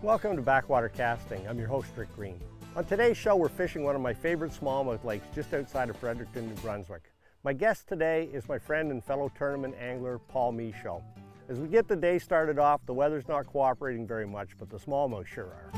Welcome to Backwater Casting. I'm your host, Rick Greene. On today's show, we're fishing one of my favorite smallmouth lakes just outside of Fredericton, New Brunswick. My guest today is my friend and fellow tournament angler, Paul Michaud. As we get the day started off, the weather's not cooperating very much, but the smallmouth sure are.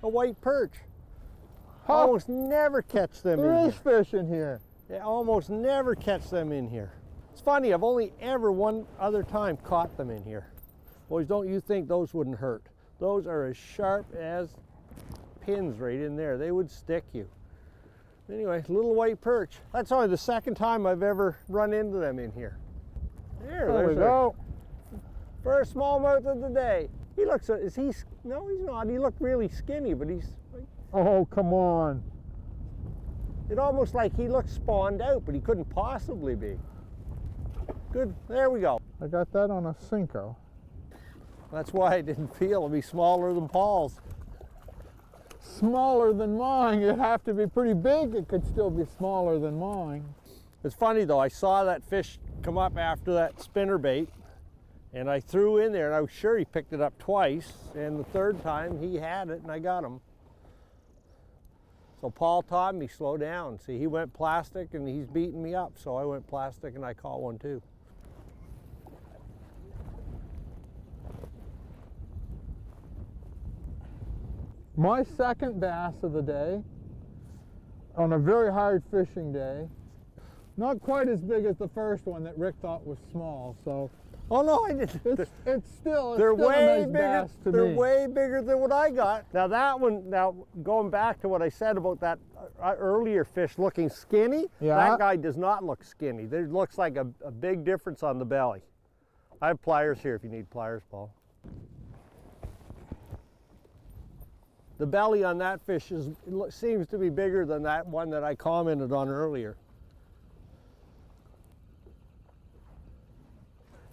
A white perch. Almost never catch them in here. There is fish in here. Yeah, almost never catch them in here. It's funny, I've only ever one other time caught them in here. Boys, don't you think those wouldn't hurt? Those are as sharp as pins right in there. They would stick you. Anyway, little white perch. That's only the second time I've ever run into them in here. There we go. First smallmouth of the day. He looks, is he, no he's not. He looked really skinny, but he's like, oh, come on. it almost like he looked spawned out, but he couldn't possibly be. Good, there we go. I got that on a Cinco. That's why I didn't feel it'd be smaller than Paul's. Smaller than mine. It'd have to be pretty big. It could still be smaller than mine. It's funny though, I saw that fish come up after that spinnerbait, and I threw in there, and I was sure he picked it up twice, and the third time he had it and I got him. So Paul taught me, slow down. See, he went plastic and he's beating me up, so I went plastic and I caught one too. My second bass of the day, on a very hard fishing day. Not quite as big as the first one that Rick thought was small, so. Oh no, I didn't. It's still they're a way nice bigger. bass to They're me. way bigger than what I got. Now that one. Now going back to what I said about that earlier fish looking skinny. Yeah. That guy does not look skinny. There looks like a big difference on the belly. I have pliers here if you need pliers, Paul. The belly on that fish seems to be bigger than that one that I commented on earlier.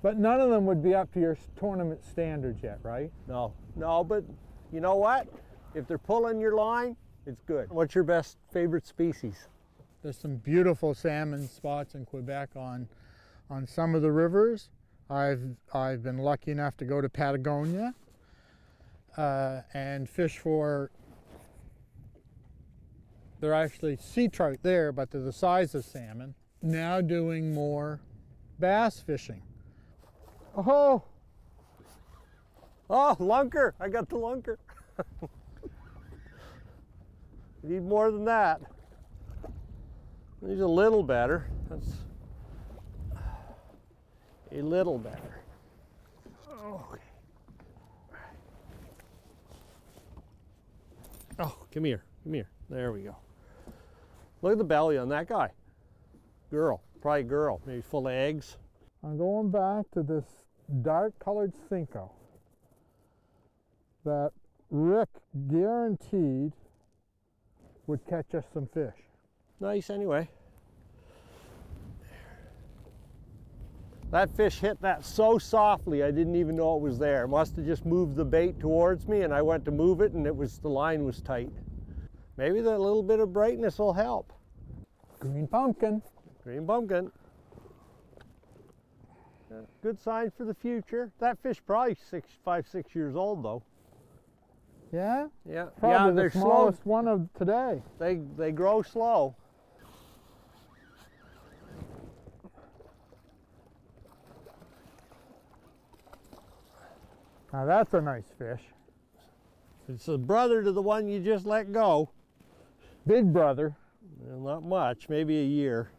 But none of them would be up to your tournament standards yet, right? No, no, but you know what? If they're pulling your line, it's good. What's your best favorite species? There's some beautiful salmon spots in Quebec on some of the rivers. I've been lucky enough to go to Patagonia and fish for, they're actually sea trout there, but they're the size of salmon. Now doing more bass fishing. Oh! Oh, lunker! I got the lunker. Need more than that. He's a little better. That's a little better. Okay. Oh, come here, come here. There we go. Look at the belly on that guy. Girl, probably girl, maybe full of eggs. I'm going back to this dark colored Cinco that Rick guaranteed would catch us some fish. Nice anyway. That fish hit that so softly I didn't even know it was there. Must have just moved the bait towards me and I went to move it and the line was tight. Maybe that little bit of brightness will help. Green pumpkin. Green pumpkin. Good sign for the future. That fish probably 5, 6 years old though. Yeah? Yeah. Probably they're the smallest slow. one of today. They grow slow. Now that's a nice fish. It's a brother to the one you just let go. Big brother. Well, not much, maybe a year.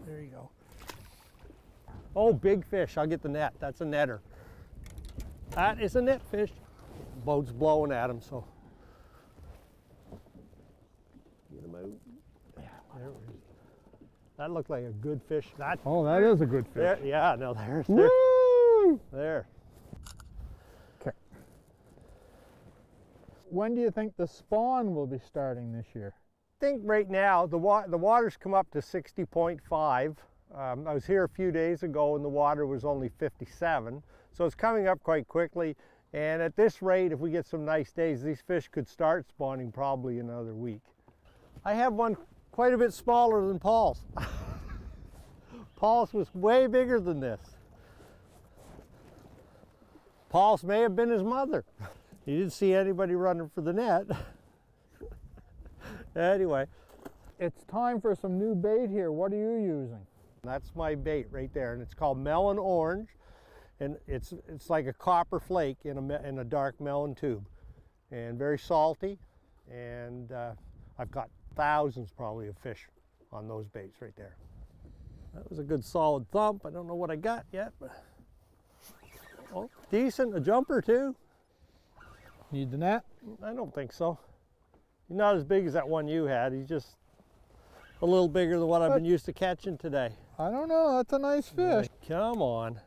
There you go. Oh, big fish. I'll get the net. That's a netter. That is a net fish. Boat's blowing at him, so. Get him out. Yeah, there it is. That looked like a good fish. That is a good fish. there, yeah, no, there's Woo! there. Okay. When do you think the spawn will be starting this year? I think right now the water's come up to 60.5 I was here a few days ago and the water was only 57, so it's coming up quite quickly. And at this rate, if we get some nice days, these fish could start spawning probably in another week. I have one quite a bit smaller than Paul's. Paul's was way bigger than this. Paul's may have been his mother. He didn't see anybody running for the net. Anyway. It's time for some new bait here. What are you using? That's my bait right there, and it's called melon orange, and it's like a copper flake in a dark melon tube, and very salty, and I've got thousands probably of fish on those baits right there. That was a good solid thump. I don't know what I got yet, but oh, decent. A jumper too. Need the net? I don't think so. He's not as big as that one you had. He's just a little bigger than what I've been used to catching today. I don't know, that's a nice fish. Come on.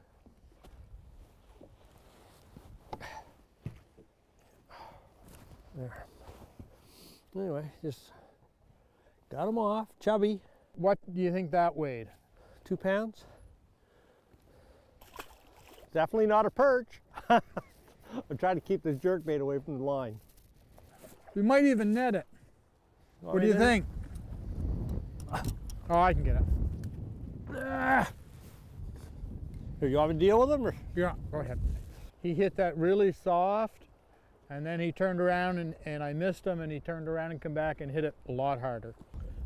There. Anyway, just got him off, chubby. What do you think that weighed? 2 pounds. Definitely not a perch. I'm trying to keep this jerkbait away from the line. We might even net it. What do you think? Oh, I can get it. Here, you want me to deal with him? Or? Yeah, go ahead. He hit that really soft, and then he turned around and I missed him, and he turned around and come back and hit it a lot harder.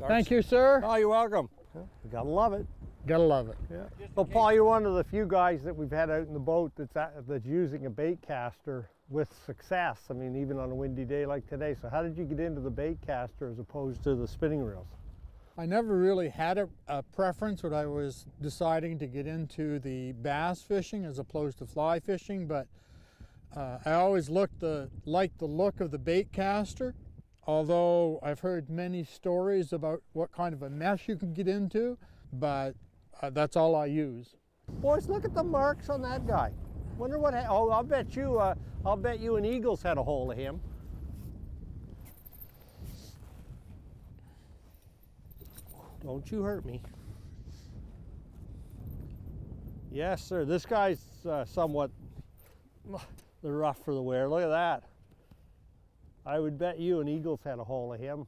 Thank you, sir. Oh, you're welcome. You gotta love it. Gotta love it. Yeah. Well, Paul, you're one of the few guys that we've had out in the boat that's using a bait caster with success. I mean, even on a windy day like today. So how did you get into the bait caster as opposed to the spinning reels? I never really had a preference when I was deciding to get into the bass fishing as opposed to fly fishing, but I always liked the look of the bait caster, although I've heard many stories about what kind of a mess you can get into, but that's all I use. Boys, look at the marks on that guy. Wonder what, oh, I'll bet you an eagle's had a hold of him. Don't you hurt me. Yes, sir. This guy's somewhat rough for the wear. Look at that. I would bet you an eagle's had a hold of him.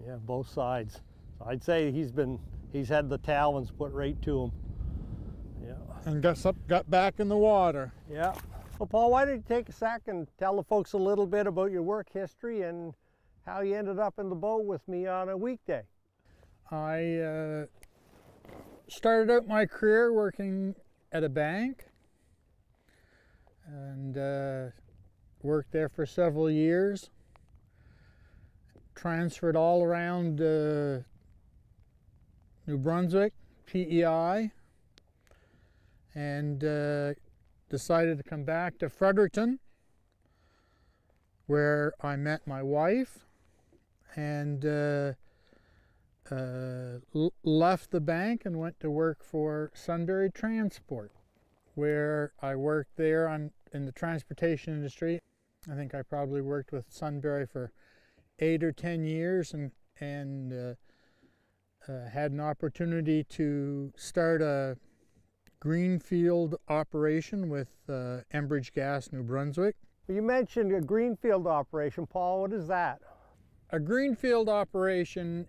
Yeah, both sides. So I'd say he's had the talons put right to him. Yeah. And got back in the water. Yeah. Well, Paul, why don't you take a sec and tell the folks a little bit about your work history and how you ended up in the boat with me on a weekday. I started out my career working at a bank and worked there for several years. Transferred all around New Brunswick, PEI, and decided to come back to Fredericton, where I met my wife, and left the bank and went to work for Sunbury Transport, where I worked there in the transportation industry. I think I probably worked with Sunbury for 8 or 10 years and had an opportunity to start a greenfield operation with Enbridge Gas New Brunswick. You mentioned a greenfield operation, Paul. What is that? A greenfield operation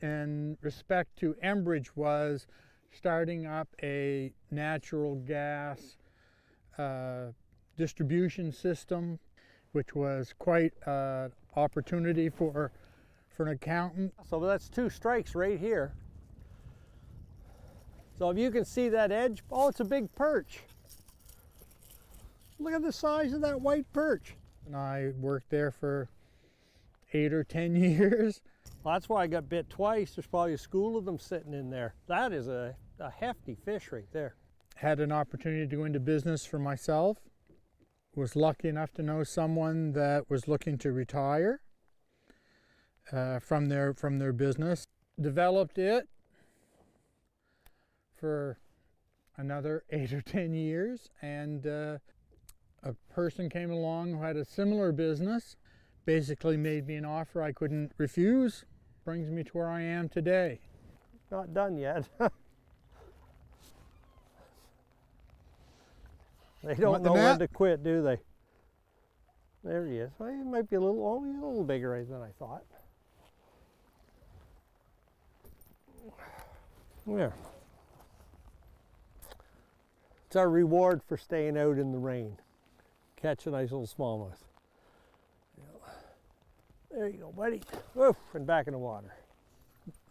in respect to Enbridge was starting up a natural gas distribution system, which was quite an opportunity for an accountant. So that's 2 strikes right here. So if you can see that edge, oh, it's a big perch. Look at the size of that white perch. And I worked there for 8 or 10 years. Well, that's why I got bit twice. There's probably a school of them sitting in there. That is a hefty fish right there. Had an opportunity to go into business for myself. Was lucky enough to know someone that was looking to retire from their business. Developed it for another 8 or 10 years, and a person came along who had a similar business, basically made me an offer I couldn't refuse. Brings me to where I am today. Not done yet. They don't know when to quit, do they? There he is. Well, he might be a little, oh, he's a little bigger than I thought. There. It's our reward for staying out in the rain. Catch a nice little smallmouth. Yeah. There you go, buddy. Woof, and back in the water.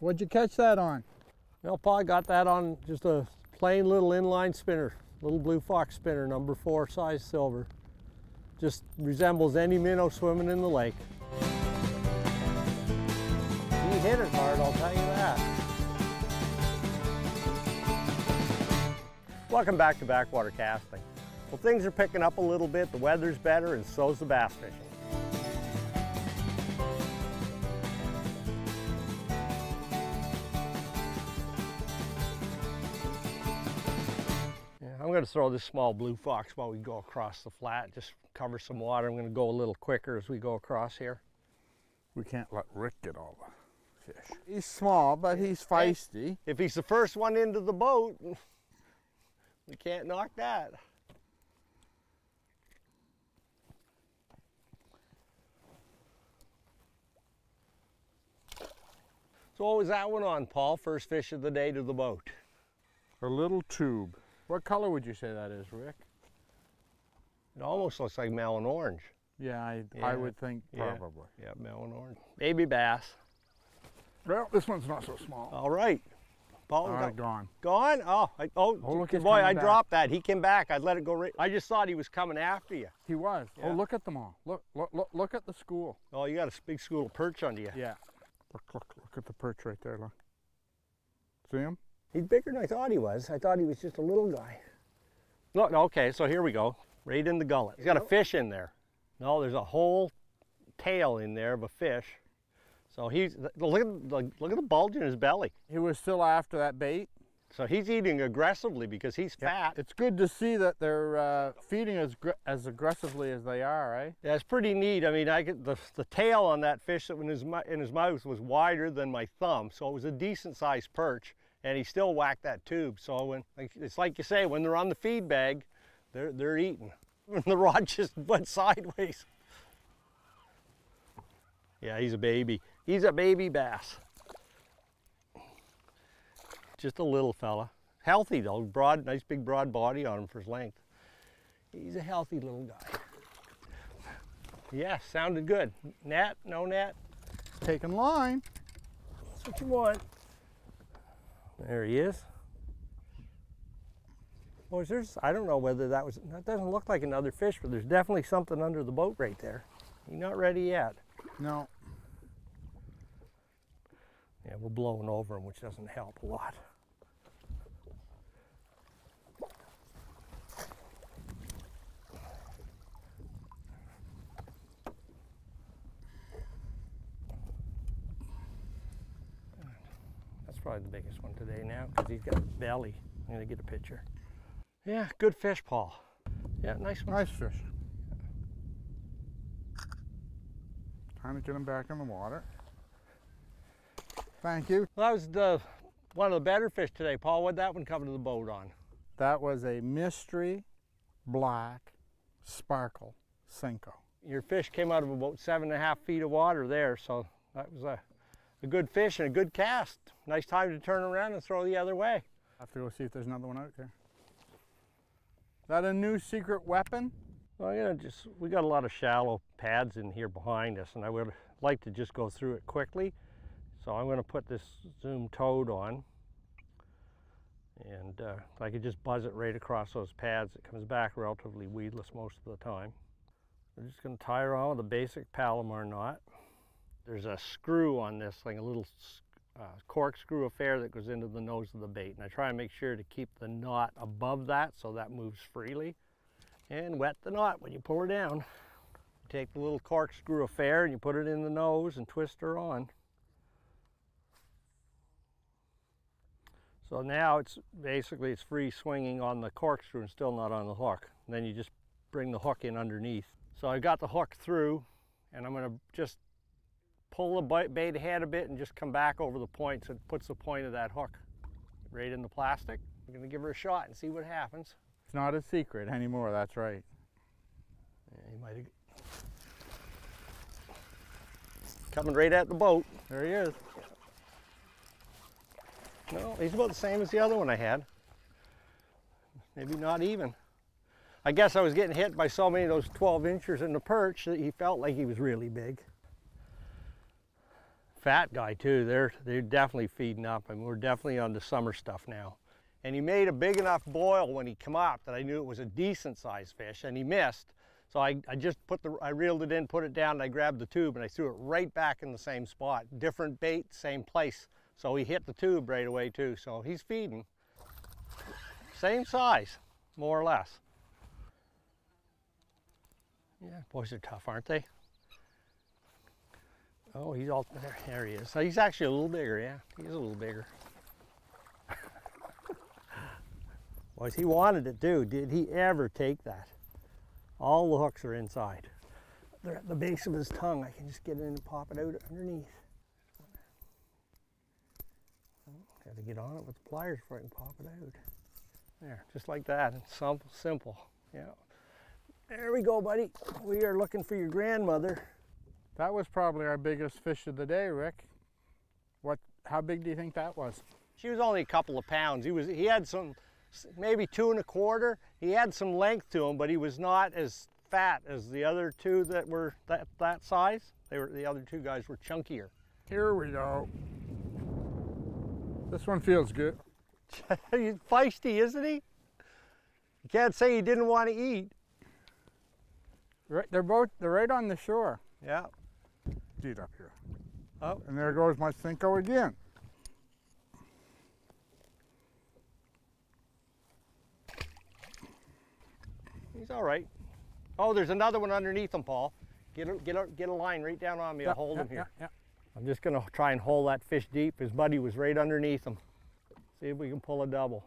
What'd you catch that on? Well, Paul, got that on just a plain little inline spinner. Little blue fox spinner, number 4 size silver. Just resembles any minnow swimming in the lake. He hit it hard, I'll tell you that. Welcome back to Backwater Casting. Well, things are picking up a little bit, the weather's better, and so's the bass fishing. I'm going to throw this small blue fox while we go across the flat, just cover some water. I'm going to go a little quicker as we go across here. We can't let Rick get all the fish. He's small, but he's feisty. If he's the first one into the boat, we can't knock that. So what was that one on, Paul? First fish of the day to the boat. A little tube. What color would you say that is, Rick? It almost looks like melon orange. Yeah, I would think probably. Yeah, melon orange. Baby bass. Well, this one's not so small. All right. Paul, gone. Gone? Oh, Look, boy, I dropped that. He came back. I let it go right. I just thought he was coming after you. He was. Yeah. Oh, look at them all. Look at the school. Oh, you got a big school of perch under you. Yeah. Look at the perch right there, look. See him? He's bigger than I thought he was. I thought he was just a little guy. Look, okay, so here we go. Right in the gullet. He's got a fish in there. No, there's a whole tail in there of a fish. So look at the bulge in his belly. He was still after that bait. So he's eating aggressively because he's fat. It's good to see that they're feeding as aggressively as they are, eh? Yeah, it's pretty neat. I mean, the tail on that fish that in his mouth was wider than my thumb, so it was a decent sized perch. And he still whacked that tube. So it's like you say, when they're on the feed bag, they're eating. And the rod just went sideways. Yeah, he's a baby. He's a baby bass. Just a little fella. Healthy though, broad, nice big broad body on him for his length. He's a healthy little guy. Yeah, sounded good. Net, no net? Taking line. That's what you want. There he is. Well, I don't know whether that doesn't look like another fish, but there's definitely something under the boat right there. You're not ready yet. No. Yeah, we're blowing over him, which doesn't help a lot. Probably the biggest one today now because he's got a belly. I'm gonna get a picture. Yeah, good fish, Paul. Yeah, nice one. Nice fish. Time to get him back in the water. Thank you. Well, that was one of the better fish today, Paul. What'd that one come to the boat on? That was a mystery black sparkle Cinco. Your fish came out of about 7.5 feet of water there, so that was a good fish and a good cast. Nice time to turn around and throw the other way. I have to go see if there's another one out there. Is that a new secret weapon? Well, we got a lot of shallow pads in here behind us, and I would like to just go through it quickly. So I'm going to put this zoom toad on, and I could just buzz it right across those pads. It comes back relatively weedless most of the time. I'm just going to tie her on with a basic Palomar knot. There's a screw on this thing, a little corkscrew affair that goes into the nose of the bait. And I try and make sure to keep the knot above that so that moves freely. And wet the knot when you pull her down. You take the little corkscrew affair and you put it in the nose and twist her on. So now it's free swinging on the corkscrew and still not on the hook. And then you just bring the hook in underneath. So I got the hook through, and I'm going to just pull the bait ahead a bit and just come back over the point, so it puts the point of that hook right in the plastic. I'm gonna give her a shot and see what happens. It's not a secret anymore, that's right. Yeah, he might have... Coming right at the boat. There he is. No, he's about the same as the other one I had. Maybe not even. I guess I was getting hit by so many of those 12-inchers in the perch that he felt like he was really big. Fat guy too, they're definitely feeding up, and we're definitely on the summer stuff now. And he made a big enough boil when he came up that I knew it was a decent sized fish, and he missed. So I just I reeled it in, put it down, and I grabbed the tube and I threw it right back in the same spot. Different bait, same place. So he hit the tube right away too, so he's feeding. Same size, more or less. Yeah, boys are tough, aren't they? Oh, he's all there he is. So he's actually a little bigger, yeah. He's a little bigger. Boys, he wanted it too. Did he ever take that? All the hooks are inside. They're at the base of his tongue. I can just get it in and pop it out underneath. Got to get on it with the pliers before I can pop it out. There, just like that. It's simple. Yeah. There we go, buddy. We are looking for your grandmother. That was probably our biggest fish of the day, Rick. How big do you think that was? She was only a couple of pounds. He had some, maybe 2 1/4. He had some length to him, but he was not as fat as the other two that were that size. The other two guys were chunkier. Here we go. This one feels good. He's feisty, isn't he? You can't say he didn't want to eat. Right, they're right on the shore. Yeah. Eat up here. Oh. And there goes my Cinco again. He's all right. Oh, there's another one underneath him, Paul. Get a line right down on me. I'll hold him here. Yeah. I'm just gonna try and hold that fish deep. His buddy was right underneath him. See if we can pull a double.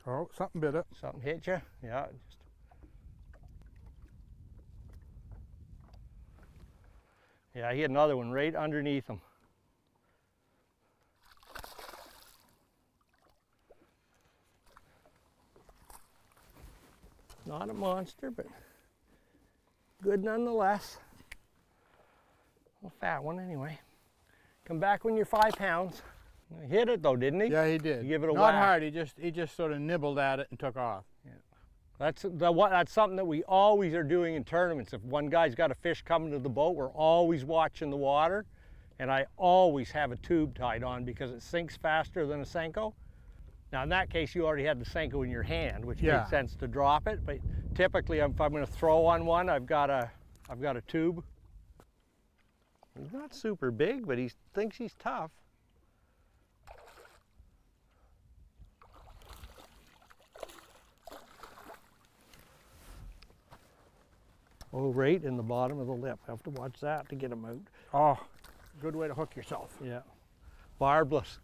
Oh, something bit it. Something hit you? Yeah. Yeah, he had another one right underneath him. Not a monster, but good nonetheless. A fat one anyway. Come back when you're 5 pounds. He hit it though, didn't he? Yeah, he did. You give it a Not whack. hard. He just sort of nibbled at it and took off. Yeah. That's something that we always are doing in tournaments. If one guy's got a fish coming to the boat, we're always watching the water, and I always have a tube tied on because it sinks faster than a Senko. Now in that case, you already had the Senko in your hand, which makes sense to drop it. But typically, if I'm going to throw on one, I've got a tube. He's not super big, but he thinks he's tough. Oh, right in the bottom of the lip. I have to watch that to get him out. Oh, good way to hook yourself. Yeah. Barbless.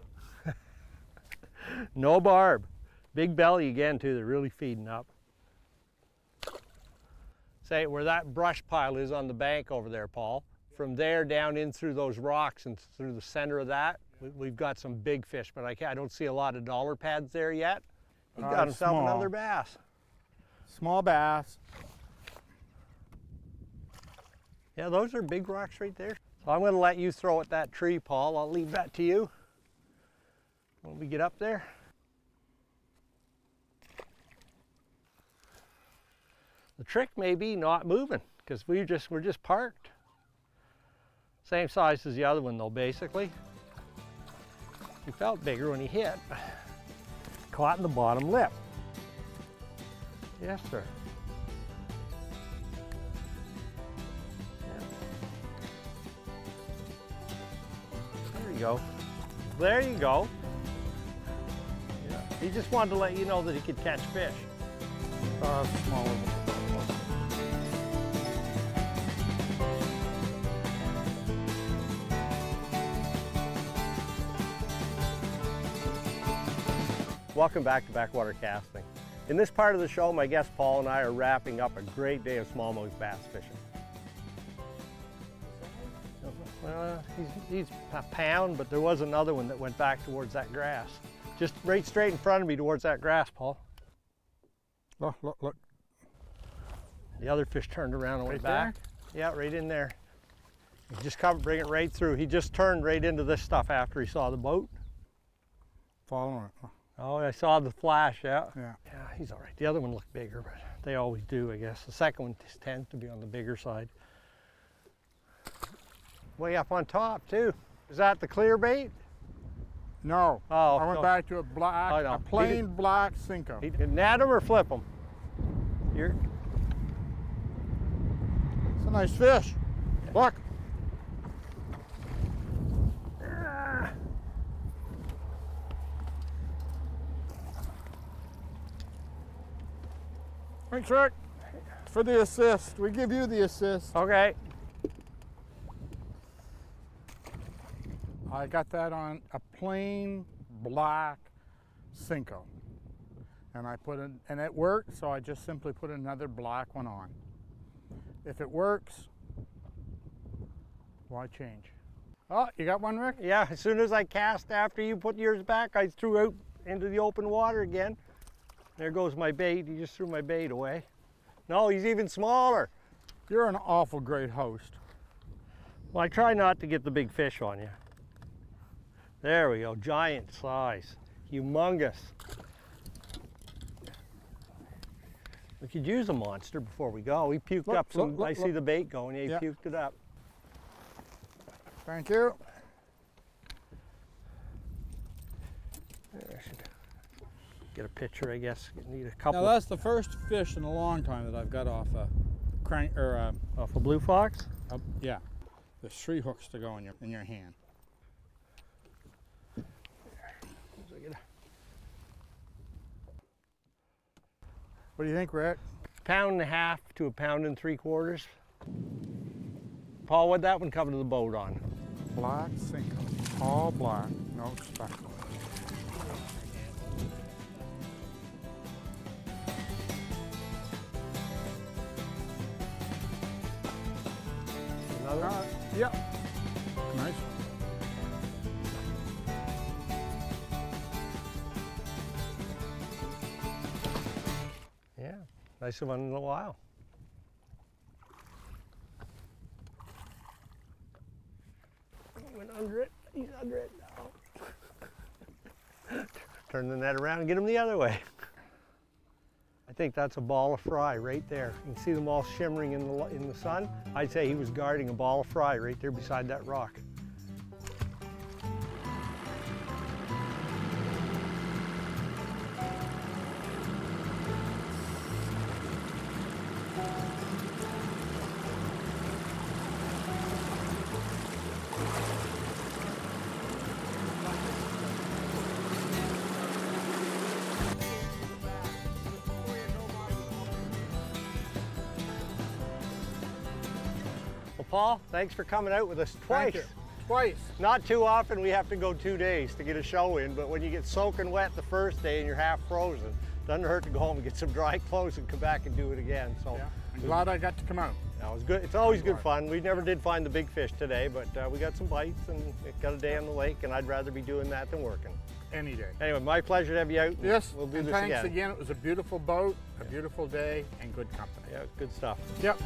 No barb. Big belly again too, they're really feeding up. Say, where that brush pile is on the bank over there, Paul, from there down in through those rocks and through the center of that, we've got some big fish, but I don't see a lot of dollar pads there yet. He got himself another bass. Small bass. Yeah, those are big rocks right there. So I'm going to let you throw at that tree, Paul. I'll leave that to you when we get up there. The trick may be not moving because we're just parked. Same size as the other one though, basically. He felt bigger when he hit. Caught in the bottom lip. Yes, sir. There you go. There you go. Yeah. He just wanted to let you know that he could catch fish. Smaller. Welcome back to Backwater Casting. In this part of the show, my guest Paul and I are wrapping up a great day of smallmouth bass fishing. He's a pound, but there was another one that went back towards that grass. Just right straight in front of me towards that grass, Paul. Look, look, look. The other fish turned around and went Right back. Yeah, right in there. You just come, bring it right through. He just turned right into this stuff after he saw the boat. Following it. Oh, I saw the flash, yeah. Yeah. Yeah, he's all right. The other one looked bigger, but they always do, I guess. The second one tends to be on the bigger side. Way up on top, too. Is that the clear bait? No. Oh, I went no. back to a black, I know. a plain black Cinco. Net him or flip him? You're... It's a nice fish. Look. Thanks, Rick, for the assist. We give you the assist. Okay. I got that on a plain black Cinco. And I put in, and it worked, so I just simply put another black one on. If it works, why change? Oh, you got one, Rick? Yeah, as soon as I cast after you put yours back, I threw out into the open water again. There goes my bait. He just threw my bait away. No, he's even smaller. You're an awful great host. Well, I try not to get the big fish on you. There we go, giant size, humongous. We could use a monster before we go. We puked Look, up some, look, look, I see look. the bait going, yeah, he Yeah. puked it up. Thank you. I should get a picture, I guess. Need a couple. Now that's the first fish in a long time that I've got off a crank or Off a blue fox? yeah. There's 3 hooks to go in your hand. What do you think, Rick? £1.5 to £1 3/4. Paul, what'd that one come to the boat on? Black Cinco. All black, no speckle. Another? Yep. Nice one. Yeah, nice one in a while. Went under it, he's under it now. Turn the net around and get him the other way. I think that's a ball of fry right there. You can see them all shimmering in the sun. I'd say he was guarding a ball of fry right there beside that rock. Paul, thanks for coming out with us twice. Thank you. Twice. Not too often we have to go 2 days to get a show in, but when you get soaking wet the first day and you're half frozen, doesn't hurt to go home and get some dry clothes and come back and do it again. So Yeah, I'm glad I got to come out. that was good. It's always good fun. We never did find the big fish today, but we got some bites and got a day on the lake, and I'd rather be doing that than working. Any day. Anyway, my pleasure to have you out. Yes, We'll do and this thanks again. again. It was a beautiful boat, a beautiful day, and good company. Yeah, good stuff. Yep.